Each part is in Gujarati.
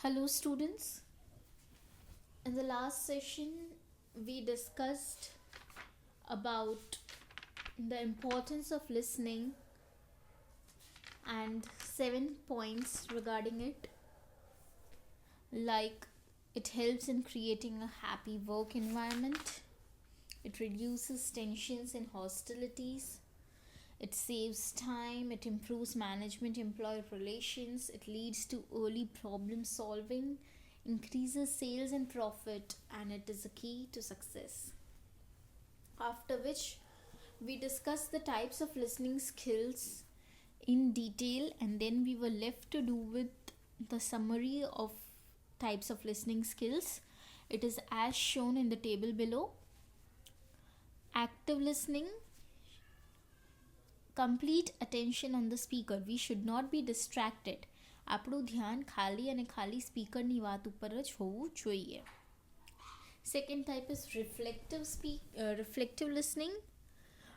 Hello, students. In the last session, we discussed about the importance of listening and 7 points regarding it. Like, it helps in creating a happy work environment, it reduces tensions and hostilities, it saves time, it improves management employee relations, it leads to early problem solving, increases sales and profit, and it is a key to success. After which, we discussed the types of listening skills in detail, and then we were left to do with the summary of types of listening skills. It is as shown in the table below. Active listening, complete attention on the speaker. We should not be distracted. આપણું ધ્યાન ખાલી અને ખાલી સ્પીકરની વાત ઉપર જ હોવું જોઈએ. Second type is reflective listening.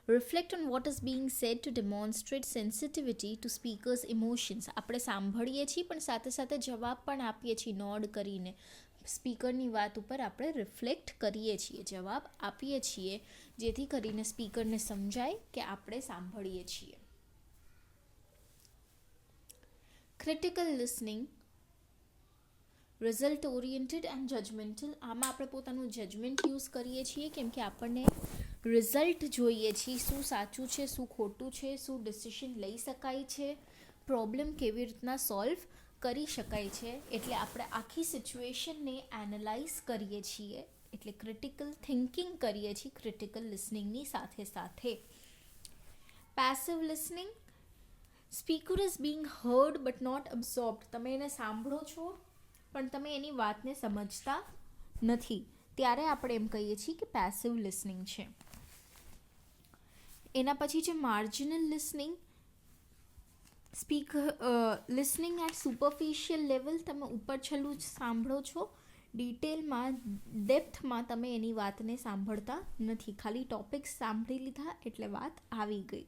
Reflect on what is being said to demonstrate sensitivity to speaker's emotions. આપણે સાંભળીએ છીએ પણ સાથે સાથે જવાબ પણ આપીએ છીએ નોડ કરીને. સ્પીકરની વાત ઉપર આપણે રિફ્લેક્ટ કરીએ છીએ, જવાબ આપીએ છીએ, જેથી કરીને સ્પીકરને સમજાય કે આપણે સાંભળીએ છીએ. Critical listening, result oriented and judgemental. આમાં આપણે પોતાનું જજમેન્ટ યુઝ કરીએ છીએ કેમ કે આપણને રિઝલ્ટ જોઈએ છીએ, શું સાચું છે, શું ખોટું છે, શું ડિસિશન લઈ શકાય છે, પ્રોબ્લેમ કેવી રીતના સોલ્વ કરી શકાય છે. એટલે આપણે આખી સિચ્યુએશનને એનાલાઇઝ કરીએ છીએ, એટલે ક્રિટિકલ થિંકિંગ કરીએ છીએ ક્રિટિકલ લિસનિંગની સાથે સાથે. Passive listening, speaker is being heard but not absorbed. તમે એને સાંભળો છો પણ તમે એની વાતને સમજતા નથી, ત્યારે આપણે એમ કહીએ છીએ કે પેસિવ લિસનિંગ છે. એના પછી છે marginal listening. Listening at superficial level, તમે ઉપર છેલ્લું જ સાંભળો છો, ડિટેલમાં ડેપ્થમાં તમે એની વાતને સાંભળતા નથી, ખાલી ટોપિક્સ સાંભળી લીધા એટલે વાત આવી ગઈ.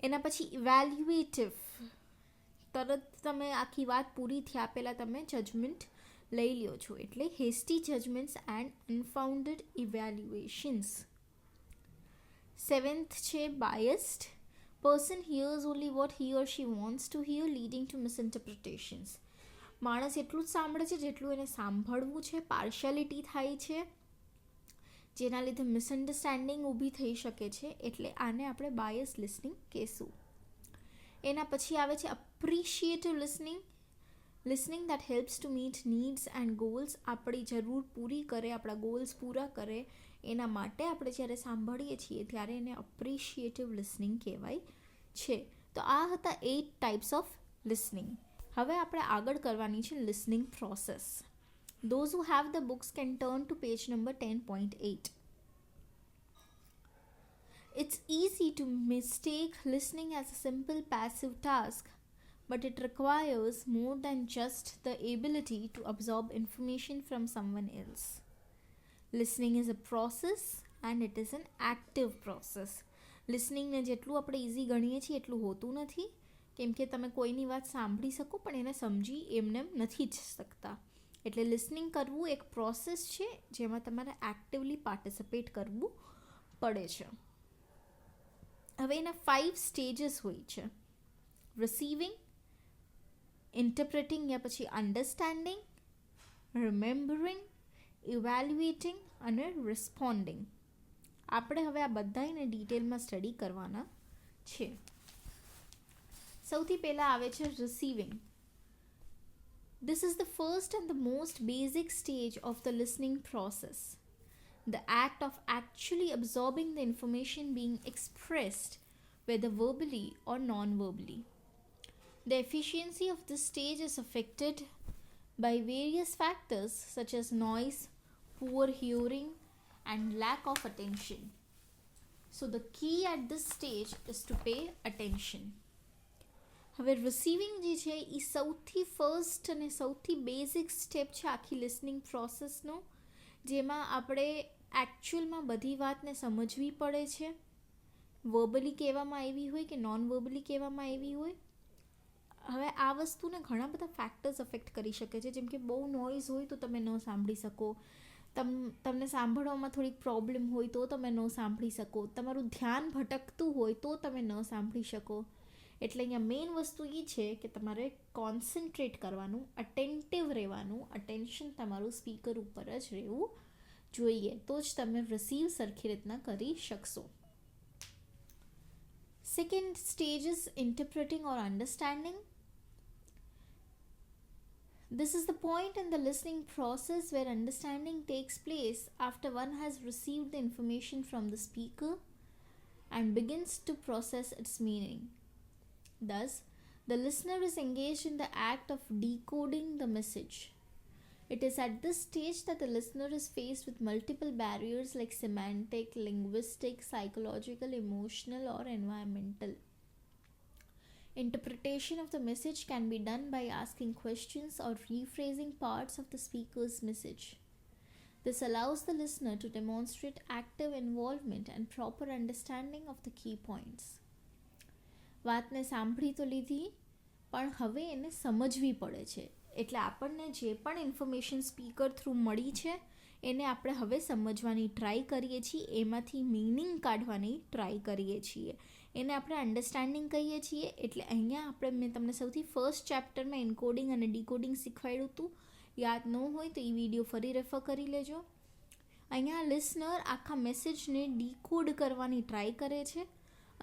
એના પછી ઇવેલ્યુએટિવ, તરત તમે આખી વાત પૂરી થયા પહેલાં તમે જજમેન્ટ લઈ લ્યો છો, એટલે હેસ્ટી જજમેન્ટ્સ એન્ડ અનફાઉન્ડેડ ઇવેલ્યુએશન્સ. સેવન્થ છે biased. person hears only what he or she wants to hear, leading to misinterpretations. માણસ એટલું જ સાંભળે છે જેટલું એને સાંભળવું છે, પાર્શિયાલિટી થાય છે, જેના લીધે મિસઅન્ડરસ્ટેન્ડિંગ ઊભી થઈ શકે છે, એટલે આને આપણે બાયસ લિસનિંગ કહેશું. એના પછી આવે છે appreciative listening. Listening that helps to meet needs and goals. આપણી જરૂર પૂરી કરે, આપણા ગોલ્સ પૂરા કરે, એના માટે આપણે જ્યારે સાંભળીએ છીએ ત્યારે એને અપ્રિશિએટિવ લિસનિંગ કહેવાય છે. તો આ હતા 8 ટાઈપ્સ ઓફ લિસનિંગ. હવે આપણે આગળ કરવાની છે listening process. Those who have the books can turn to page number 10.8. It's easy to mistake listening as a simple passive task, but it requires more than just the ability to absorb information from someone else. Listening is a process and it is an active process. લિસનિંગને જેટલું આપણે ઇઝી ગણીએ છીએ એટલું હોતું નથી, કેમ કે તમે કોઈની વાત સાંભળી શકો પણ એને સમજી એમને નથી જ શકતા. એટલે લિસનિંગ કરવું એક પ્રોસેસ છે જેમાં તમારે એક્ટિવલી પાર્ટિસિપેટ કરવું પડે છે. હવે એના 5 સ્ટેજીસ હોય છે: રિસીવિંગ, ઇન્ટરપ્રેટિંગ યા પછી અન્ડરસ્ટેન્ડિંગ, રિમેમ્બરિંગ, ઇવેલ્યુએટિંગ અને રિસ્પોન્ડિંગ. આપણે હવે આ બધાને ડિટેલમાં સ્ટડી કરવાના છે. સૌથી પહેલાં આવે છે receiving. This is the first and the most basic stage of the listening process. The act of actually absorbing the information being expressed, whether verbally or non-verbally. The efficiency of this stage is affected by various factors such as noise, poor hearing, and lack of attention. So the key at this stage is to pay attention. હવે રિસીવિંગ જે છે એ સૌથી ફર્સ્ટ અને સૌથી બેઝિક સ્ટેપ છે આખી લિસનિંગ પ્રોસેસનો, જેમાં આપણે એકચ્યુઅલમાં બધી વાતને સમજવી પડે છે. વર્બલી કહેવામાં આવી હોય કે નોન વર્બલી કહેવામાં આવી હોય, હવે આ વસ્તુને ઘણા બધા ફેક્ટર્સ અફેક્ટ કરી શકે છે, જેમ કે બહુ નોઇઝ હોય તો તમે ન સાંભળી શકો, તમને સાંભળવામાં થોડીક પ્રોબ્લેમ હોય તો તમે ન સાંભળી શકો, તમારું ધ્યાન ભટકતું હોય તો તમે ન સાંભળી શકો. એટલે અહીંયા મેઇન વસ્તુ એ છે કે તમારે કોન્સન્ટ્રેટ કરવાનું, અટેન્ટિવ રહેવાનું, અટેન્શન તમારું સ્પીકર ઉપર જ રહેવું જોઈએ, તો જ તમે રિસીવ સરખી રીતના કરી શકશો. Second stage is interpreting or understanding. This is the point in the listening process where understanding takes place after one has received the information from the speaker and begins to process its meaning. Thus, the listener is engaged in the act of decoding the message. It is at this stage that the listener is faced with multiple barriers like semantic, linguistic, psychological, emotional, or environmental. Interpretation of the message can be done by asking questions or rephrasing parts of the speaker's message. This allows the listener to demonstrate active involvement and proper understanding of the key points. વાતને સાંભળી તો લીધી, પણ હવે એને સમજવી પડે છે. એટલે આપણને જે પણ ઇન્ફોર્મેશન સ્પીકર થ્રુ મળી છે એને આપણે હવે સમજવાની ટ્રાય કરીએ છીએ, એમાંથી મિનિંગ કાઢવાની ટ્રાય કરીએ છીએ, એને આપણે અન્ડરસ્ટેન્ડિંગ કહીએ છીએ. એટલે અહીંયા મેં તમને સૌથી ફર્સ્ટ ચેપ્ટરમાં એન્કોડિંગ અને ડીકોડિંગ શીખવાડ્યું હતું. યાદ ન હોય તો એ વિડીયો ફરી રેફર કરી લેજો. અહીંયા લિસનર આખા મેસેજને ડીકોડ કરવાની ટ્રાય કરે છે,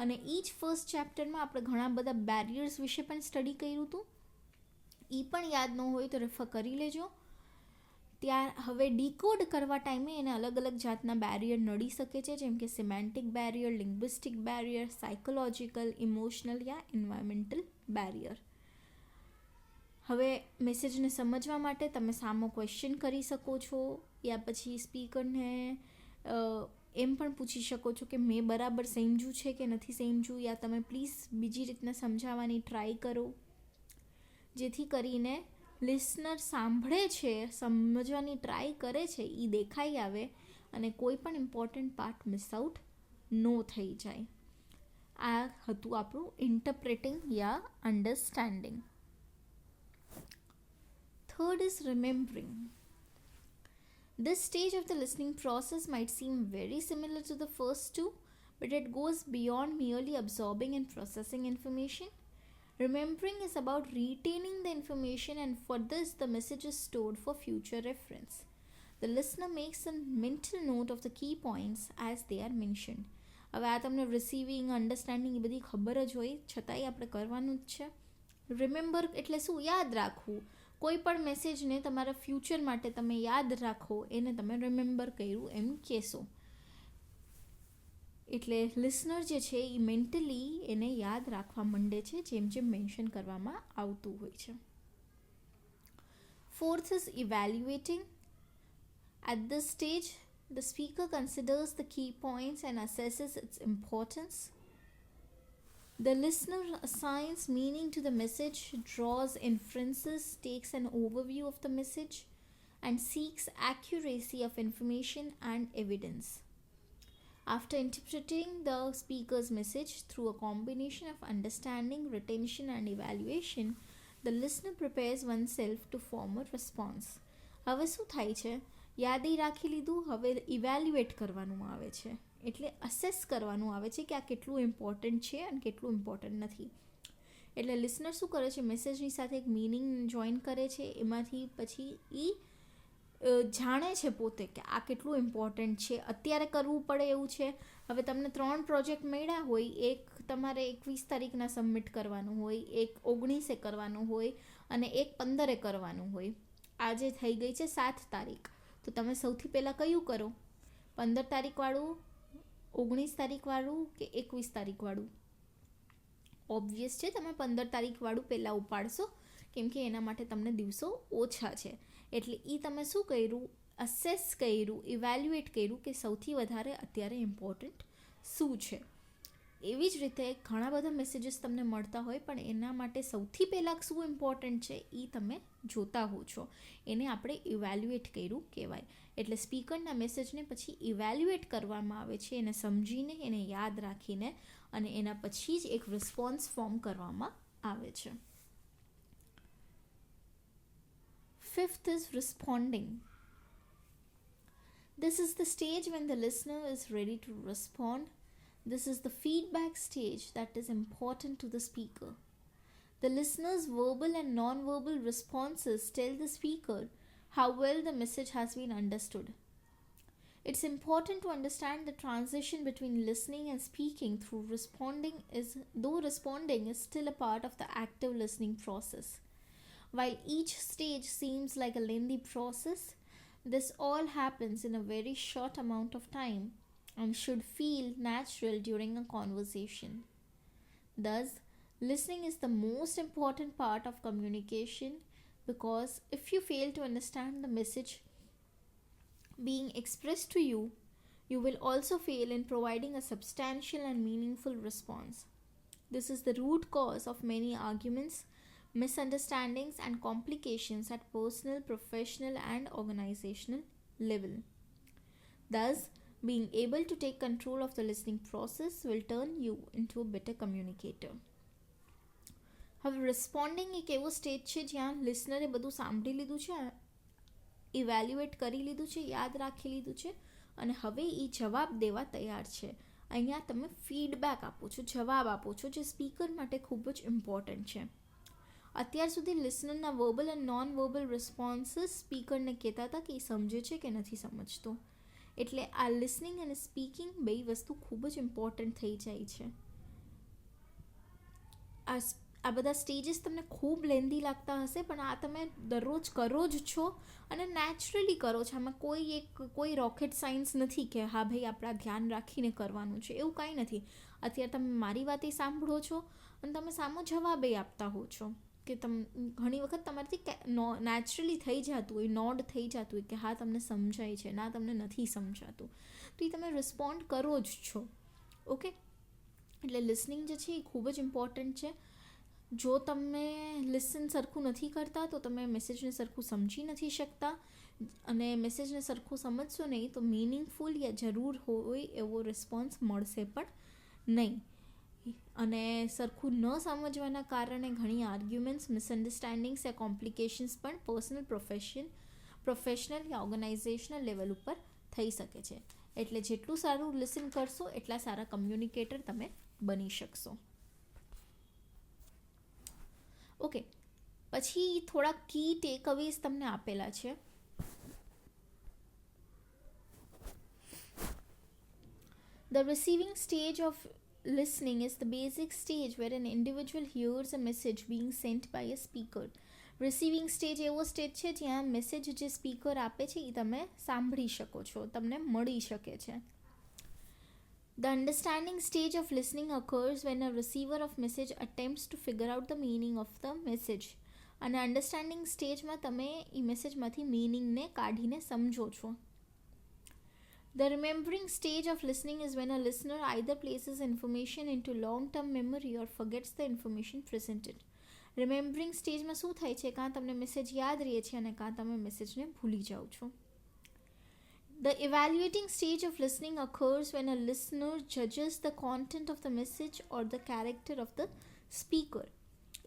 અને એ જ ફર્સ્ટ ચેપ્ટરમાં આપણે ઘણા બધા બેરિયર્સ વિશે પણ સ્ટડી કર્યું હતું. એ પણ યાદ ન હોય તો રેફર કરી લેજો. હવે ડીકોડ કરવા ટાઈમે એને અલગ અલગ જાતના બેરિયર નડી શકે છે, જેમ કે semantic barrier, linguistic barrier, psychological, emotional યા એન્વાયરમેન્ટલ બેરિયર. હવે મેસેજને સમજવા માટે તમે સામો ક્વેશ્ચન કરી શકો છો, યા પછી સ્પીકરને એમ પણ પૂછી શકો છો કે મેં બરાબર સમજ્યું છે કે નથી સમજ્યું, યા તમે પ્લીઝ બીજી રીતના સમજાવવાની ટ્રાય કરો, જેથી કરીને લિસનર સાંભળે છે, સમજવાની ટ્રાય કરે છે, એ દેખાઈ આવે અને કોઈ પણ ઇમ્પોર્ટન્ટ પાર્ટ મિસ આઉટ ન થઈ જાય. આ હતું આપણું ઇન્ટરપ્રેટિંગ યા understanding. Third is remembering. This stage of the listening process might seem very similar to the first two, but it goes beyond merely absorbing and processing information. Remembering is about retaining the information, and for this, the message is stored for future reference. The listener makes a mental note of the key points as they are mentioned. હવે આ તમને રિસીવિંગ, અન્ડરસ્ટેન્ડિંગ એ બધી ખબર જ હોય, છતાંય આપણે કરવાનું જ છે. રિમેમ્બર એટલે શું? યાદ રાખવું. કોઈ પણ મેસેજને તમારા ફ્યુચર માટે તમે યાદ રાખો, એને તમે રિમેમ્બર કર્યું એમ કહેશો. એટલે લિસનર જે છે એ મેન્ટલી એને યાદ રાખવા માંડે છે, જેમ જેમ મેન્શન કરવામાં આવતું હોય છે. Fourth is evaluating. At this stage, the speaker considers the key points and assesses its importance. The listener assigns meaning to the message, draws inferences, takes an overview of the message, and seeks accuracy of information and evidence. After interpreting the speaker's message through a combination of understanding, retention, and evaluation, the listener prepares oneself to form a response. હવે શું થાય છે? યાદી રાખી લીધું, હવે ઇવેલ્યુએટ કરવાનું આવે છે, એટલે અસેસ કરવાનું આવે છે કે આ કેટલું ઇમ્પોર્ટન્ટ છે અને કેટલું ઇમ્પોર્ટન્ટ નથી. એટલે લિસનર શું કરે છે? મેસેજની સાથે એક મિનિંગ જોઈન કરે છે, એમાંથી પછી એ જાણે છે પોતે કે આ કેટલું ઇમ્પોર્ટન્ટ છે, અત્યારે કરવું પડે એવું છે. હવે તમને 3 પ્રોજેક્ટ મળ્યા હોય, એક તમારે 21 તારીખના સબમિટ કરવાનું હોય, એક 19 કરવાનું હોય અને એક 15 કરવાનું હોય. આજે થઈ ગઈ છે 7 તારીખ, તો તમે સૌથી પહેલાં કયું કરો? 15 તારીખવાળું, 19 તારીખવાળું કે 21 તારીખવાળું? ઓબ્વિયસ છે તમે 15 તારીખવાળું પહેલાં ઉપાડશો, કેમ કે એના માટે તમને દિવસો ઓછા છે. એટલે એ તમે શું કર્યું? અસેસ કર્યું, ઇવેલ્યુએટ કર્યું કે સૌથી વધારે અત્યારે ઇમ્પોર્ટન્ટ શું છે. એવી જ રીતે ઘણા બધા મેસેજીસ તમને મળતા હોય, પણ એના માટે સૌથી પહેલાં શું ઇમ્પોર્ટન્ટ છે એ તમે જોતા હો છો, એને આપણે ઇવેલ્યુએટ કર્યું કહેવાય. એટલે સ્પીકરના મેસેજને પછી ઇવેલ્યુએટ કરવામાં આવે છે, એને સમજીને, એને યાદ રાખીને, અને એના પછી જ એક રિસ્પોન્સ ફોર્મ કરવામાં આવે છે. fifth is responding. This is the stage when the listener is ready to respond. This is the feedback stage that is important to the speaker. The listener's verbal and non-verbal responses tell the speaker how well the message has been understood. It's important to understand the transition between listening and speaking through responding is still a part of the active listening process. While each stage seems like a lengthy process, this all happens in a very short amount of time and should feel natural during a conversation. Thus, listening is the most important part of communication, because if you fail to understand the message being expressed to you, you will also fail in providing a substantial and meaningful response. This is the root cause of many arguments, misunderstandings, and complications at personal, professional, and organizational level. Thus, being able to take control of the listening process will turn you into a better communicator. હવે રિસ્પોન્ડિંગ એક એવો સ્ટેજ છે જ્યાં લિસનરે બધું સાંભળી લીધું છે, ઇવેલ્યુએટ કરી લીધું છે, યાદ રાખી લીધું છે અને હવે એ જવાબ દેવા તૈયાર છે. અહીંયા તમે ફીડબેક આપો છો, જવાબ આપો છો, જે સ્પીકર માટે ખૂબ જ ઇમ્પોર્ટન્ટ છે. અત્યાર સુધી લિસનરના વર્બલ અને નોન વર્બલ રિસ્પોન્સીસ સ્પીકરને કહેતા હતા કે એ સમજે છે કે નથી સમજતો. એટલે આ લિસનિંગ અને સ્પીકિંગ બે વસ્તુ ખૂબ જ ઇમ્પોર્ટન્ટ થઈ જાય છે. આ બધા સ્ટેજીસ તમને ખૂબ લેન્ધી લાગતા હશે, પણ આ તમે દરરોજ કરો જ છો અને નેચરલી કરો છો. આમાં કોઈ રોકેટ સાયન્સ નથી કે હા ભાઈ આપણા ધ્યાન રાખીને કરવાનું છે, એવું કાંઈ નથી. અત્યારે તમે મારી વાત સાંભળો છો અને તમે સામો જવાબ આપતા હો છો કે ઘણી વખત તમારાથી નેચરલી થઈ જતું હોય, નોડ થઈ જતું હોય કે હા તમને સમજાય છે, ના તમને નથી સમજાતું, તો એ તમે રિસ્પોન્ડ કરો જ છો. ઓકે, એટલે લિસનિંગ જે છે એ ખૂબ જ ઇમ્પોર્ટન્ટ છે. જો તમે લિસન સરખું નથી કરતા તો તમે મેસેજને સરખું સમજી નથી શકતા, અને મેસેજને સરખું સમજશો નહીં તો મિનિંગફુલ યા જરૂર હોય એવો રિસ્પોન્સ મળશે પણ નહીં. અને સરખું ન સમજવાના કારણે ઘણી આર્ગ્યુમેન્ટ્સ, મિસઅન્ડરસ્ટેન્ડિંગ્સ યા કોમ્પ્લિકેશન્સ પણ પર્સનલ, પ્રોફેશનલ યા ઓર્ગેનાઇઝેશનલ લેવલ ઉપર થઈ શકે છે. એટલે જેટલું સારું લિસન કરશો એટલા સારા કમ્યુનિકેટર તમે બની શકશો. ઓકે, પછી થોડા કી ટેકઅવેઝ તમને આપેલા છે. The receiving stage of listening is the basic stage where an individual hears a message being sent by a speaker. Receiving stage એવો સ્ટેજ છે જ્યાં મેસેજ જે સ્પીકર આપે છે એ તમે સાંભળી શકો છો, તમને મળી શકે છે. The understanding stage of listening occurs when a receiver of message attempts to figure out the meaning of the message. અને અન્ડરસ્ટેન્ડિંગ સ્ટેજમાં તમે એ મેસેજમાંથી મિનિંગને કાઢીને સમજો છો. The remembering stage of listening is when a listener either places information into long-term memory or forgets the information presented. Remembering સ્ટેજમાં શું થાય છે, કાં તમને મેસેજ યાદ રહે છે અને કાં તમે મેસેજને ભૂલી જાઓ છો. The evaluating stage of listening occurs when a listener judges the content of the message or the character of the speaker.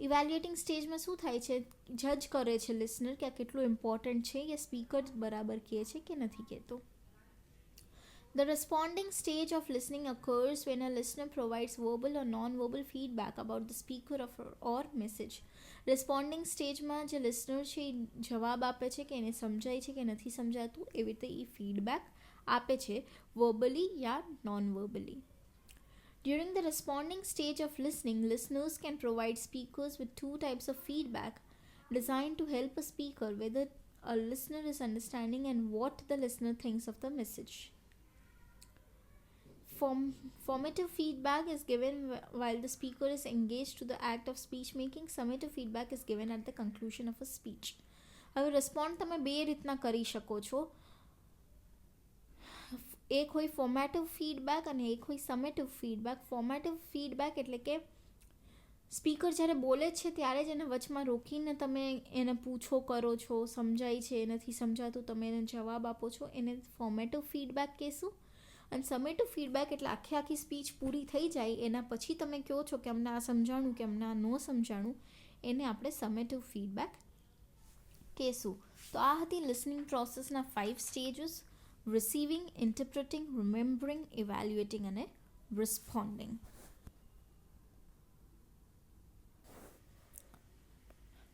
Evaluating સ્ટેજમાં શું થાય છે, જજ કરે છે લિસનર કે આ કેટલું ઇમ્પોર્ટન્ટ છે, યા સ્પીકર બરાબર કહે છે કે નથી કહેતો. The responding stage of listening occurs when a listener provides verbal or non-verbal feedback about the speaker or message. Responding સ્ટેજમાં જે લિસનર છે એ જવાબ આપે છે કે એને સમજાય છે કે નથી સમજાતું, એવી રીતે એ ફીડબેક આપે છે verbally yeah non-verbally. During the responding stage of listening, listeners can provide speakers with two types of feedback designed to help a speaker whether a listener is understanding and what the listener thinks of the message. Formative feedback is given while the speaker is engaged to the act of speech making. Summative feedback is given at the conclusion of a speech. હવે રિસ્પોન્ડ તમે બે રીતના કરી શકો છો. એક હોય ફોર્મેટિવ ફીડબેક અને એક હોય સમેટિવ ફીડબેક. ફોર્મેટિવ ફીડબેક એટલે કે સ્પીકર જ્યારે બોલે છે ત્યારે જ એને વચમાં રોકીને તમે એને પૂછો કરો છો, સમજાય છે નથી સમજાતું, તમે એને જવાબ આપો છો, એને ફોર્મેટિવ ફીડબેક કહેશું. અને સમેટિવ ફીડબેક એટલે આખી સ્પીચ પૂરી થઈ જાય એના પછી તમે કહો છો કે અમને આ સમજાણું કે અમને આ ન સમજાણું, એને આપણે સમેટિવ ફીડબેક કહેશું. તો આ હતી listening પ્રોસેસના 5 stages: receiving, ઇન્ટરપ્રેટિંગ, remembering, evaluating અને responding.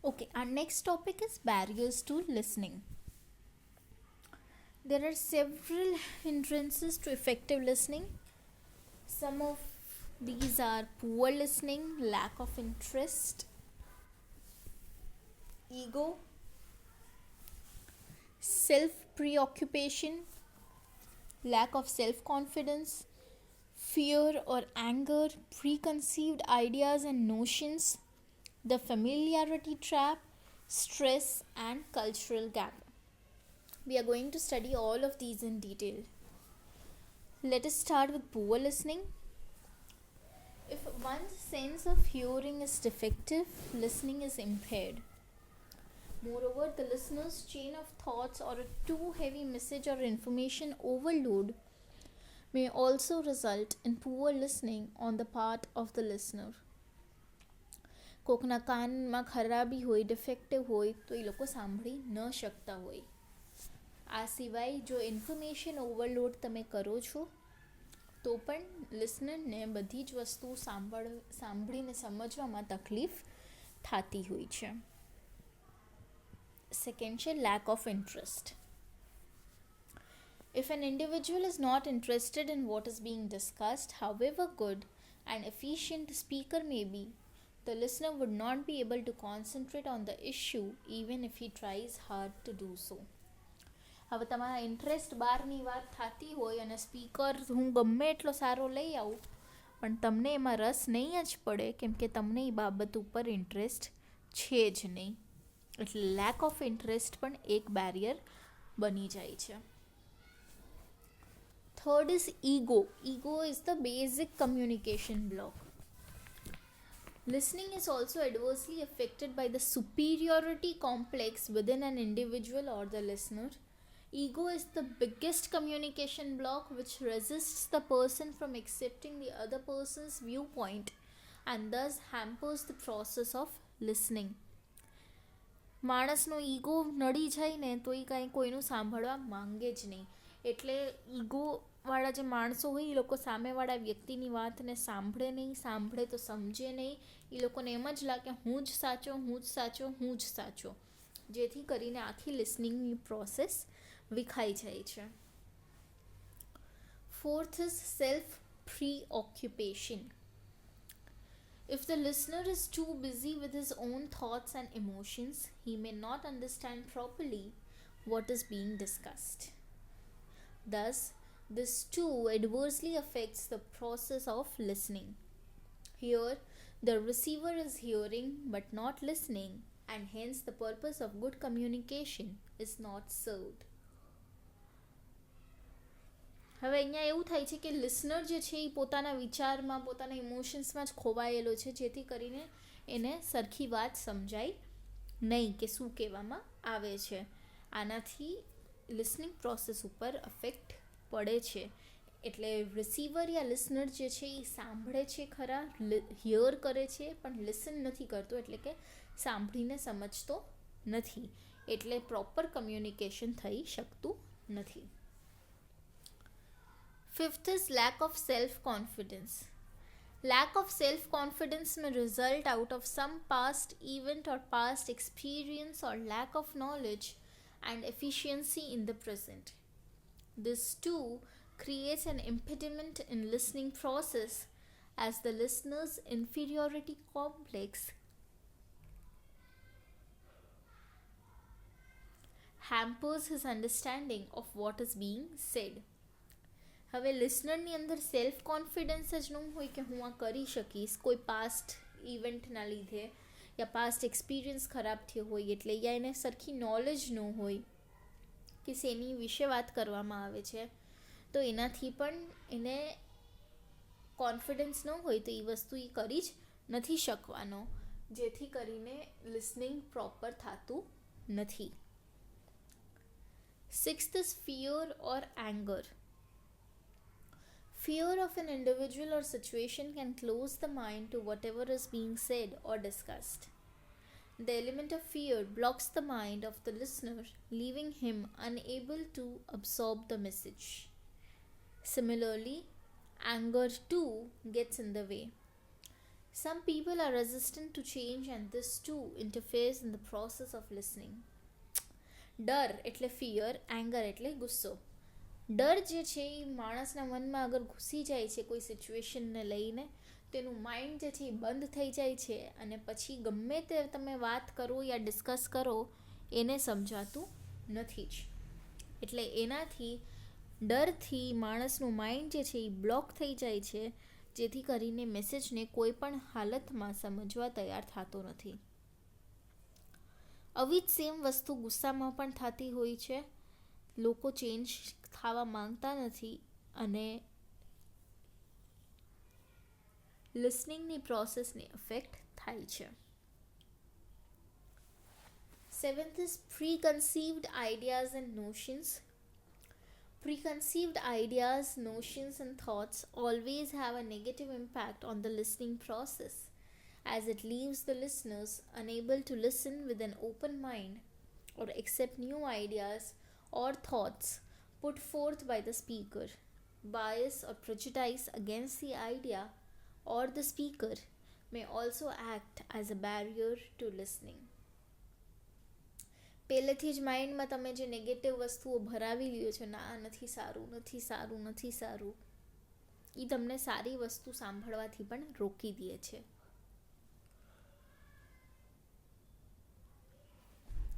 Okay, our next topic is barriers to listening. There are several hindrances to effective listening. Some of these are poor listening, lack of interest, ego, self-preoccupation, lack of self-confidence, fear or anger, preconceived ideas and notions, the familiarity trap, stress, and cultural gap. We are going to study all of these in detail. Let us start with poor listening. If one's sense of hearing is defective, listening is impaired. Moreover, the listener's chain of thoughts or a too heavy message or information overload may also result in poor listening on the part of the listener. કોકના કાનમાં ખરાબી હોય, ડિફેક્ટિવ હોય તો એ લોકો સાંભળી ન શકતા હોય. આ સિવાય જો ઇન્ફોર્મેશન ઓવરલોડ તમે કરો છો તો પણ લિસનરને બધી જ વસ્તુ સાંભળીને સમજવામાં તકલીફ થતી હોય છે. સેકન્ડ છે lake of interest. If an individual is not interested in what is being discussed, however good and efficient the speaker may be, the listener would not be able to concentrate on the issue even if he tries hard to do so. હવે તમારા ઇન્ટરેસ્ટ બહારની વાત થતી હોય અને સ્પીકર હું ગમે એટલો સારો લઈ આવું પણ તમને એમાં રસ નહીં જ પડે કેમ કે તમને એ બાબત ઉપર ઇન્ટરેસ્ટ છે જ નહીં. એટલે લેક ઓફ ઇન્ટરેસ્ટ પણ એક બેરિયર બની જાય છે. Third is ego. Ego is the basic communication block. Listening is also adversely affected by the superiority complex within an individual or the listener. Ego is the biggest communication block which resists the person from accepting the other person's viewpoint and thus hampers the process of listening. માણસનો ઈગો નડી જાય ને તો એ કાંઈ કોઈનું સાંભળવા માંગે જ નહીં. એટલે ઈગોવાળા જે માણસો હોય એ લોકો સામેવાળા વ્યક્તિની વાતને સાંભળે તો સમજે નહીં. એ લોકોને એમ જ લાગે હું જ સાચો, જેથી કરીને આખી લિસનિંગની પ્રોસેસ વિખાઈ જાય છે. Fourth is self preoccupation. If the listener is too busy with his own thoughts and emotions, he may not understand properly what is being discussed. Thus, this too adversely affects the process of listening. Here, the receiver is hearing but not listening, and hence the purpose of good communication is not served. હવે અહીંયા એવું થાય છે કે લિસનર જે છે એ પોતાના વિચારમાં, પોતાના ઇમોશન્સમાં જ ખોવાયેલો છે, જેથી કરીને એને સરખી વાત સમજાય નહીં કે શું કહેવામાં આવે છે. આનાથી લિસનિંગ પ્રોસેસ ઉપર અફેક્ટ પડે છે. એટલે રિસીવર યા લિસનર જે છે એ સાંભળે છે ખરા, હિયર કરે છે પણ લિસન નથી કરતો, એટલે કે સાંભળીને સમજતો નથી. એટલે પ્રોપર કમ્યુનિકેશન થઈ શકતું નથી. Fifth is lack of self-confidence. Lack of self-confidence may result out of some past event or past experience or lack of knowledge and efficiency in the present. This too creates an impediment in listening process as the listener's inferiority complex hampers his understanding of what is being said. હવે લિસનરની અંદર સેલ્ફ કોન્ફિડન્સ જ ન હોય કે હું આ કરી શકીશ, કોઈ પાસ્ટ ઇવેન્ટના લીધે યા પાસ્ટ એક્સપિરિયન્સ ખરાબ થયો હોય એટલે, યા એને સરખી નોલેજ ન હોય કે શેની વિશે વાત કરવામાં આવે છે, તો એનાથી પણ એને કોન્ફિડન્સ ન હોય તો એ વસ્તુ એ કરી જ નથી શકવાનો, જેથી કરીને લિસનિંગ પ્રોપર થતું નથી. Sixth is fear or anger. Fear of an individual or situation can close the mind to whatever is being said or discussed. The element of fear blocks the mind of the listener, leaving him unable to absorb the message. Similarly, anger too gets in the way. Some people are resistant to change, and this too interferes in the process of listening. ડર એટલે ફિયર, એંગર એટલે ગુસ્સો. ડર જે છે એ માણસના મનમાં અગર ઘૂસી જાય છે કોઈ સિચ્યુએશનને લઈને, તેનું માઇન્ડ જે છે એ બંધ થઈ જાય છે અને પછી ગમે તે તમે વાત કરો યા ડિસ્કસ કરો એને સમજાતું નથી જ. એટલે એનાથી ડરથી માણસનું માઇન્ડ જે છે એ બ્લોક થઈ જાય છે, જેથી કરીને મેસેજને કોઈ પણ હાલતમાં સમજવા તૈયાર થતો નથી. આવી જ સેમ વસ્તુ ગુસ્સામાં પણ થતી હોય છે. લોકો ચેન્જ થવા માંગતા નથી અને લિસનિંગની પ્રોસેસને અફેક્ટ થાય છે. 7th is preconceived ideas and notions. Preconceived ideas, notions, and thoughts always have a negative impact on the listening process, as it leaves the listeners unable to listen with an open mind or accept new ideas or thoughts put forth by the speaker. Bias or prejudice against the idea or the speaker may also act as a barrier to listening. પહેલેથી જ માઇન્ડમાં તમે જે નેગેટિવ વસ્તુઓ ભરાવી લ્યો છો, ના નથી સારું, નથી સારું, નથી સારું, એ તમને સારી વસ્તુ સાંભળવાથી પણ રોકી દે છે.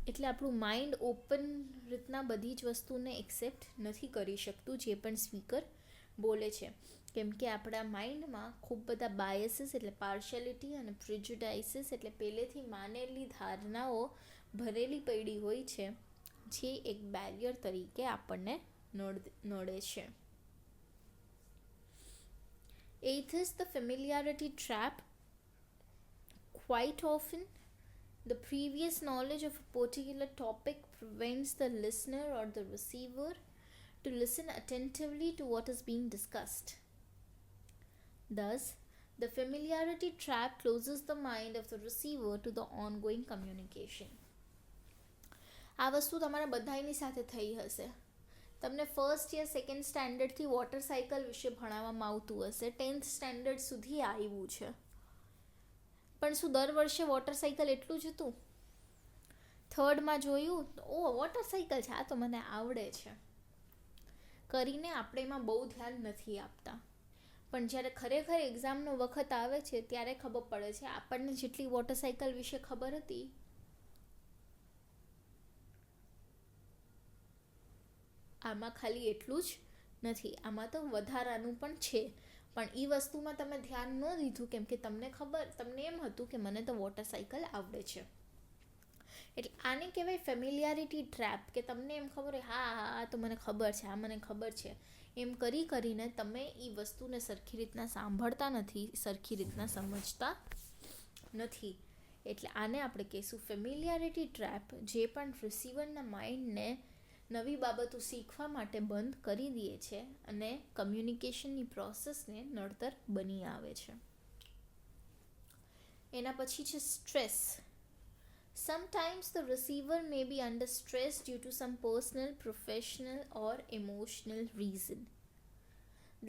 એટલે આપણું માઇન્ડ ઓપન રીતના બધી જ વસ્તુને એક્સેપ્ટ નથી કરી શકતું જે પણ સ્પીકર બોલે છે, કેમ કે આપણા માઇન્ડમાં ખૂબ બધા બાયસીસ એટલે પાર્શિયાલિટી અને પ્રિજુડાઇસીસ એટલે પહેલેથી માનેલી ધારણાઓ ભરેલી પડી હોય છે, જે એક બેરિયર તરીકે આપણને નડે છે. 8th is the familiarity trap. Quite often, the previous knowledge of a particular topic prevents the listener or the receiver to listen attentively to what is being discussed. Thus, the familiarity trap closes the mind of the receiver to the ongoing communication. આ વસ્તુ તમારા બધાની સાથે થઈ હશે. તમને ફર્સ્ટ યા સેકન્ડ સ્ટેન્ડર્ડથી વોટર સાયકલ વિશે ભણાવવામાં આવતું હશે, 10th સ્ટેન્ડર્ડ સુધી આવ્યું છે, પણ શું દર વર્ષે વોટર સાયકલ એટલું જ હતું? થર્ડમાં જોયું, ઓ વોટર સાયકલ છે, આ તો મને આવડે છે કરીને આપણે એમાં બહુ ધ્યાન નથી આપતા. પણ જ્યારે ખરેખર એક્ઝામનો વખત આવે છે ત્યારે ખબર પડે છે આપણને જેટલી વોટર સાયકલ વિશે ખબર હતી આમાં ખાલી એટલું જ નથી, આમાં તો વધારાનું પણ છે, પણ એ વસ્તુમાં તમે ધ્યાન ન દીધું કેમ કે તમને એમ હતું કે મને તો વોટર સાયકલ આવડે છે. એટલે આને કહેવાય ફેમિલિયારિટી ટ્રેપ, કે તમને એમ ખબર હોય હા હા આ તો મને ખબર છે, આ મને ખબર છે, એમ કરીને તમે એ વસ્તુને સરખી રીતના સાંભળતા નથી, સરખી રીતના સમજતા નથી. એટલે આને આપણે કહીશું ફેમિલિયારિટી ટ્રેપ, જે પણ રિસીવરના માઇન્ડને નવી બાબતો શીખવા માટે બંધ કરી દે છે અને કમ્યુનિકેશનની પ્રોસેસને નડતર બની આવે છે. એના પછી છે stress. Sometimes the receiver may be under stress due to some personal, professional or emotional reason.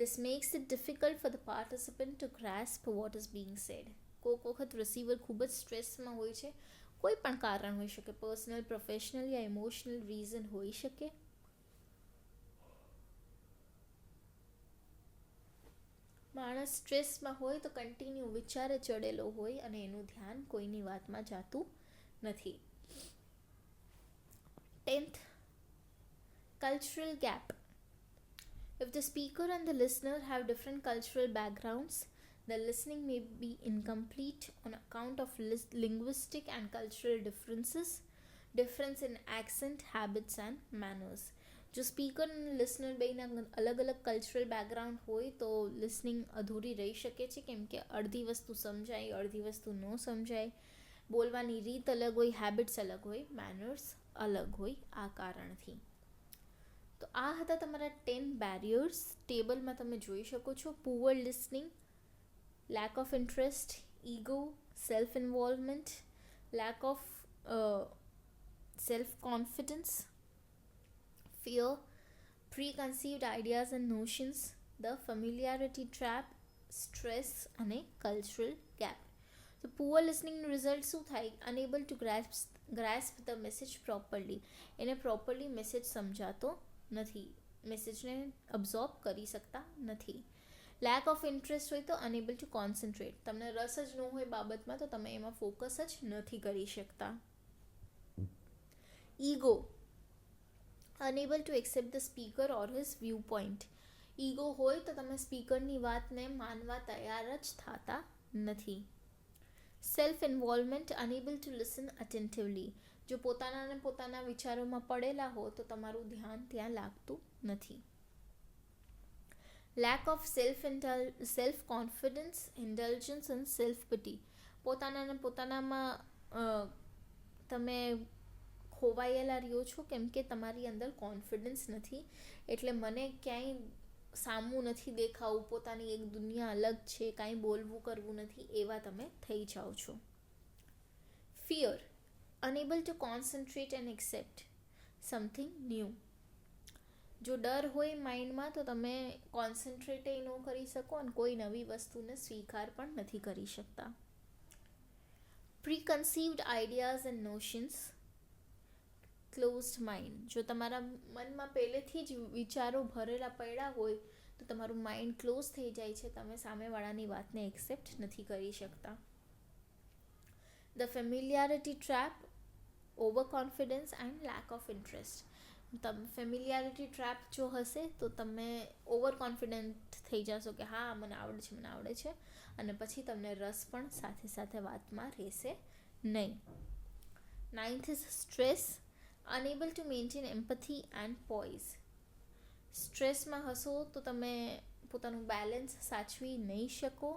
This makes it difficult for the participant to grasp what is being said. કોઈક વખત રિસીવર ખૂબ જ સ્ટ્રેસમાં હોય છે, કોઈ પણ કારણ હોઈ શકે, પર્સનલ, પ્રોફેશનલ યા ઇમોશનલ રીઝન હોઈ શકે. માણસ સ્ટ્રેસમાં હોય તો કન્ટિન્યુ વિચારે ચડેલો હોય અને એનું ધ્યાન કોઈની વાતમાં જાતું નથી. 10th, cultural gap. If the speaker and the listener have different cultural backgrounds, the listening may be incomplete on account of linguistic and cultural differences, difference in accent, habits and manners. જો સ્પીકર અને લિસનર બેના અલગ અલગ કલ્ચરલ બેકગ્રાઉન્ડ હોય તો લિસનિંગ અધૂરી રહી શકે છે, કેમ કે અડધી વસ્તુ સમજાય, અડધી વસ્તુ ન સમજાય, બોલવાની રીત અલગ હોય, હેબિટ્સ અલગ હોય, મેનર્સ અલગ હોય. આ કારણથી તો આ હતા તમારા 10 બેરિયર્સ. ટેબલમાં તમે જોઈ શકો છો. Poor listening, lack of interest, ego, self-involvement, lack of self-confidence, fear, preconceived ideas and notions, the familiarity trap, stress અને cultural gap. So poor listening result શું થાય? Unable to grasp the message properly. એને properly message સમજાતો નથી, મેસેજને અબ્ઝોર્બ કરી શકતા નથી. લેક ઓફ ઇન્ટરેસ્ટ હોય તો અનેબલ ટુ કોન્સન્ટ્રેટ, તમને રસ જ ન હોય બાબતમાં તો તમે એમાં ફોકસ જ નથી કરી શકતા. Ego, enable two accept the speaker or his view point. Ego હોય તો તમે સ્પીકરની વાતને માનવા તૈયાર જ થતા નથી. Self involvement, unable to listen attentively. જો પોતાના વિચારોમાં પડેલા હો તો તમારું ધ્યાન ત્યાં લાગતું નથી. Lack of self confidence, intelligence and self pity. પોતાનામાં તમે ખોવાયેલા રહ્યો છો કેમ કે તમારી અંદર કોન્ફિડન્સ નથી, એટલે મને ક્યાંય સામું નથી દેખાવું, પોતાની એક દુનિયા અલગ છે, કાંઈ બોલવું કરવું નથી, એવા તમે થઈ જાઓ છો. Fear, enable two concentrate and accept something new. જો ડર હોય માઇન્ડમાં તો તમે કોન્સન્ટ્રેટ ન કરી શકો અને કોઈ નવી વસ્તુને સ્વીકાર પણ નથી કરી શકતા. પ્રીકન્સીવ્ડ આઈડિયાઝ એન્ડ નોશન્સ, ક્લોઝડ માઇન્ડ. જો તમારા મનમાં પહેલેથી જ વિચારો ભરેલા પડ્યા હોય તો તમારું માઇન્ડ ક્લોઝ થઈ જાય છે, તમે સામેવાળાની વાતને એક્સેપ્ટ નથી કરી શકતા. The familiarity trap, over confidence and lack of interest. Familiarity trap જો હશે તો તમે ઓવર કોન્ફિડન્ટ થઈ જશો કે હા મને આવડે છે અને પછી તમને રસ પણ સાથે સાથે વાતમાં રહેશે નહીં. 9th is stress, unable to maintain empathy and poise. સ્ટ્રેસમાં હશો તો તમે પોતાનું બેલેન્સ સાચવી નહીં શકો.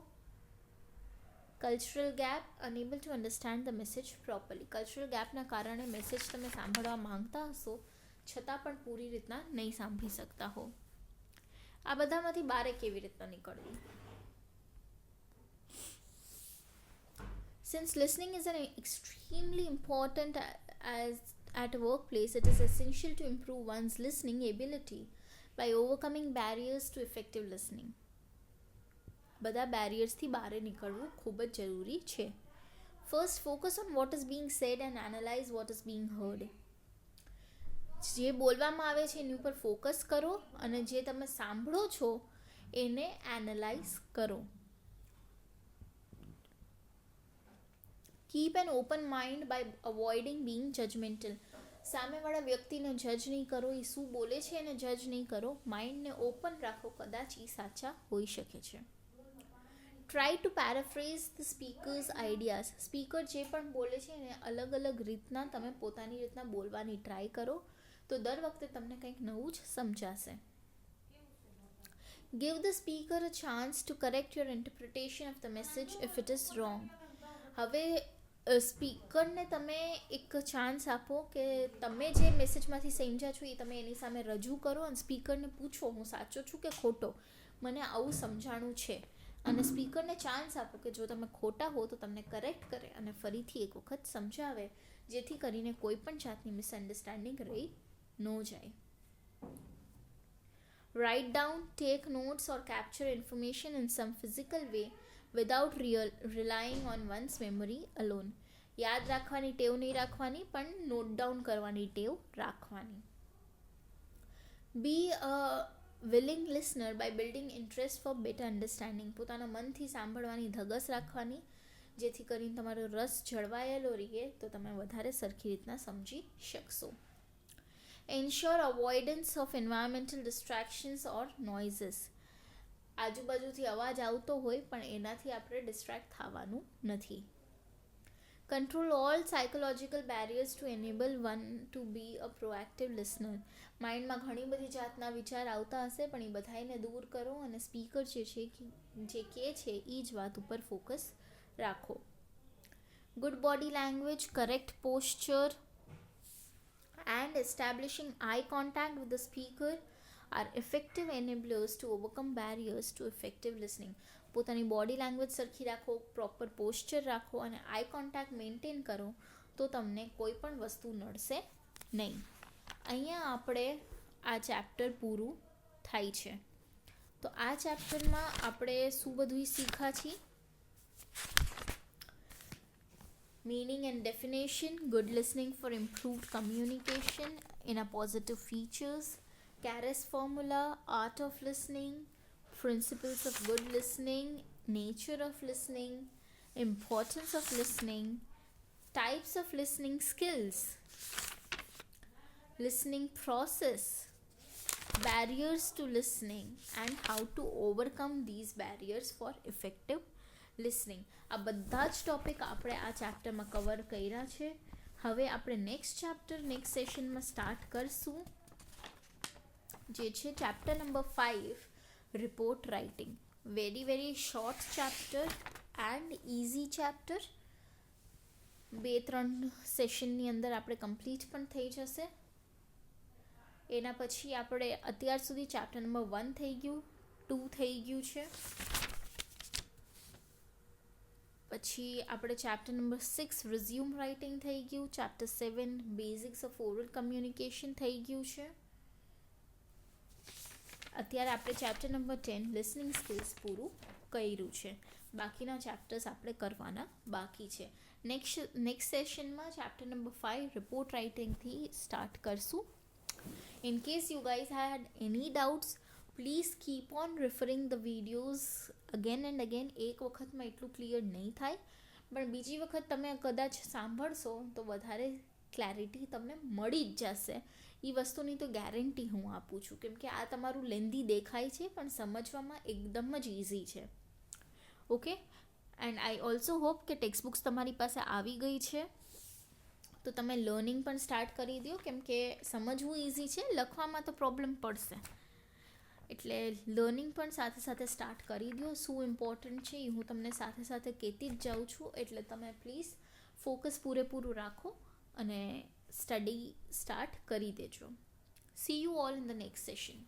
Cultural gap, unable to understand the message properly. Cultural ગેપના કારણે મેસેજ તમે સાંભળવા માંગતા હશો છતાં પણ પૂરી રીતના નહીં સાંભળી શકતા હો. આ બધામાંથી બારે કેવી રીતના નીકળવું? Since listening is an extremely important as at a workplace, it is essential to improve one's listening ability by overcoming barriers to effective listening. બધા બેરિયર્સથી બહાર નીકળવું ખૂબ જ જરૂરી છે. First, focus on what is being said and analyse what is being heard. જે બોલવામાં આવે છે એની ઉપર ફોકસ કરો અને જે તમે સાંભળો છો એને એનાલાઇઝ કરો. Keep an open mind by avoiding being judgemental. સામેવાળા વ્યક્તિને જજ નહીં કરો, એ શું બોલે છે એને જજ નહીં કરો, માઇન્ડને ઓપન રાખો, કદાચ એ સાચા હોઈ શકે છે. Try to paraphrase the speaker's ideas. Speaker જે પણ બોલે છે એને અલગ અલગ રીતના તમે પોતાની રીતના બોલવાની ટ્રાય કરો તો દર વખતે તમને કંઈક નવું જ સમજાશે. Give the speaker a chance two correct your interpretation of the message if it is wrong. હવે સ્પીકરને તમે એક ચાન્સ આપો કે તમે જે મેસેજમાંથી સમજ્યા છો એ તમે એની સામે રજૂ કરો અને સ્પીકરને પૂછો હું સાચો છું કે ખોટો, મને આવું સમજાણું છે. અને સ્પીકરને ચાન્સ આપો કે જો તમે ખોટા હો તો તમને કરેક્ટ કરે અને ફરીથી એક વખત સમજાવે, જેથી કરીને કોઈ પણ જાતની મિસઅન્ડરસ્ટેન્ડિંગ રહી ન જાય. Write down, take notes or capture information in some physical way without relying on one's memory alone. યાદ રાખવાની ટેવ નહીં રાખવાની, પણ નોટ ડાઉન કરવાની ટેવ રાખવાની. Be a willing listener by building interest for better understanding. પોતાના મનથી સાંભળવાની ધગસ રાખવાની, જેથી કરીને તમારો રસ જળવાયેલો રહે તો તમે વધારે સરખી રીતના સમજી શકશો. Ensure avoidance of environmental distractions or noises. આજુબાજુથી અવાજ આવતો હોય પણ એનાથી આપણે ડિસ્ટ્રેક્ટ થવાનું નથી. Control all psychological barriers to enable one to be a proactive listener. માઇન્ડમાં ઘણી બધી જાતના વિચાર આવતા હશે પણ એ બધાને દૂર કરો અને સ્પીકર જે છે જે કહે છે એ જ વાત ઉપર ફોકસ રાખો. Good body language, correct posture and establishing eye contact with the speaker are effective enablers to overcome barriers to effective listening. પોતાની બોડી લેંગ્વેજ સરખી રાખો, પ્રોપર પોસ્ચર રાખો અને આઈ કોન્ટેક્ટ મેન્ટેન કરો તો તમને કોઈ પણ વસ્તુ નડશે નહીં. અહીંયા આપણે આ ચેપ્ટર પૂરું થાય છે. તો આ ચેપ્ટરમાં આપણે શું બધું શીખ્યા છીએ? Meaning and definition, good listening for improved communication, in a positive features, Carus formula, art of listening, principles of good listening, nature of listening, importance of listening, types of listening skills, listening process, barriers to listening, and how to overcome these barriers for effective listening. આ બધા જ ટોપિક આપણે આ ચેપ્ટરમાં કવર કર્યા છે. હવે આપણે નેક્સ્ટ સેશનમાં સ્ટાર્ટ કરશું, જે છે chapter number 5, report writing. Very short chapter and easy chapter. 2-3 સેશનની અંદર આપણે કમ્પ્લીટ પણ થઈ જશે. એના પછી આપણે અત્યાર સુધી ચેપ્ટર નંબર 1 થઈ ગયું, 2 થઈ ગયું છે. પછી આપણે ચેપ્ટર નંબર 6 રિઝ્યુમ રાઇટિંગ થઈ ગયું. Chapter 7 basics of oral communication થઈ ગયું છે. અત્યારે આપણે ચેપ્ટર નંબર 10 લિસનિંગ સ્કિલ્સ પૂરું કર્યું છે. બાકીના ચેપ્ટર્સ આપણે કરવાના બાકી છે. નેક્સ્ટ સેશનમાં ચેપ્ટર નંબર 5 રિપોર્ટ રાઇટિંગથી સ્ટાર્ટ કરશું. In case you guys had any doubts, please keep on referring the videos again and again. એક વખતમાં એટલું ક્લિયર નહીં થાય, પણ બીજી વખત તમે કદાચ સાંભળશો તો વધારે ક્લેરિટી તમને મળી જ જશે. એ વસ્તુની તો ગેરંટી હું આપું છું, કેમ કે આ તમારું લેન્ધી દેખાય છે પણ સમજવામાં એકદમ જ ઇઝી છે. Okay, and I also hope કે ટેક્સ્ટ બુક્સ તમારી પાસે આવી ગઈ છે તો તમે લર્નિંગ પણ સ્ટાર્ટ કરી દો, કેમ કે સમજવું ઇઝી છે, લખવામાં તો પ્રોબ્લેમ પડશે. એટલે લર્નિંગ પણ સાથે સાથે સ્ટાર્ટ કરી દો. શું ઇમ્પોર્ટન્ટ છે એ હું તમને સાથે સાથે કહેતી જ જાઉં છું. એટલે તમે પ્લીઝ ફોકસ પૂરેપૂરું રાખો અને સ્ટડી સ્ટાર્ટ કરી દેજો. C you all in the next session.